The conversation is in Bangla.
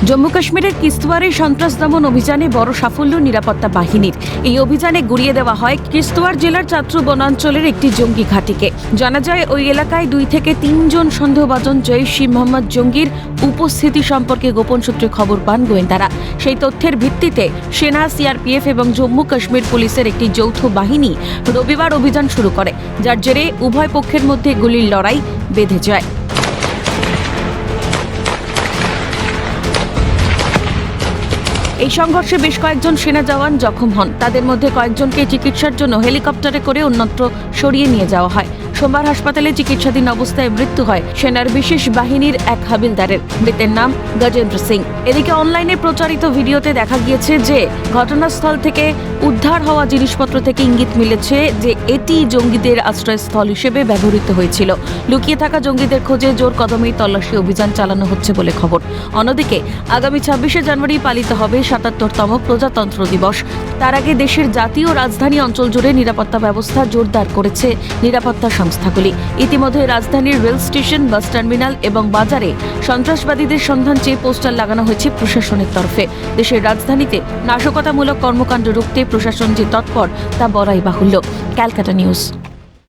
জম্মু কাশ্মীরের কিস্তওয়ারে সন্ত্রাস দমন অভিযানে বড় সাফল্য নিরাপত্তা বাহিনীর। এই অভিযানে গুড়িয়ে দেওয়া হয় কিস্তওয়ার জেলার চাত্রু বনাঞ্চলের একটি জঙ্গি ঘাঁটিকে। জানা যায় ওই এলাকায় 2 থেকে 3 জন সন্দেহভাজন জৈশ-ই মোহাম্মদ জঙ্গির উপস্থিতি সম্পর্কে গোপন সূত্রে খবর পান গোয়েন্দারা। সেই তথ্যের ভিত্তিতে সেনা, সিআরপিএফ এবং জম্মু কাশ্মীর পুলিশের একটি যৌথ বাহিনী রবিবার অভিযান শুরু করে, যার জেরে উভয় পক্ষের মধ্যে গুলির লড়াই বেঁধে যায়। এই সংঘর্ষে বেশ কয়েকজন সেনা জওয়ান জখম হন। তাদের মধ্যে কয়েকজনকে চিকিৎসার জন্য হেলিকপ্টারে করে অন্যত্র সরিয়ে নিয়ে যাওয়া হয়। সোমবার হাসপাতালে চিকিৎসাধীন অবস্থায় মৃত্যু হয় সেনার বিশেষ বাহিনীর এক হাবিলদারের। মৃতের নাম গজেন্দ্র সিং। এদিকে অনলাইনে প্রচারিত ভিডিওতে দেখা গিয়েছে যে ঘটনাস্থল থেকে উদ্ধার হওয়া জিনিসপত্র থেকে ইঙ্গিত মিলেছে যে এটি জঙ্গিদের আশ্রয়স্থল হিসেবে ব্যবহৃত হয়েছিল। লুকিয়ে থাকা জঙ্গিদের খোঁজে জোর কদমে তল্লাশি অভিযান চালানো হচ্ছে বলে খবর। অন্যদিকে আগামী 26শে জানুয়ারি পালিত হবে 77তম প্রজাতন্ত্র দিবস। তার আগে দেশের জাতীয় রাজধানী অঞ্চল জুড়ে নিরাপত্তা ব্যবস্থা জোরদার করেছে নিরাপত্তা সংস্থাগুলি। ইতিমধ্যে রাজধানীর রেল স্টেশন, বাস টার্মিনাল এবং বাজারে সন্ত্রাসবাদীদের সন্ধান চেয়ে পোস্টার লাগানো হয়েছে প্রশাসনের তরফে। দেশের রাজধানীতে নাশকতামূলক কর্মকাণ্ড রুখতে প্রশাসন যে তৎপর তা বলাই বাহুল্য। ক্যালকাটা নিউজ।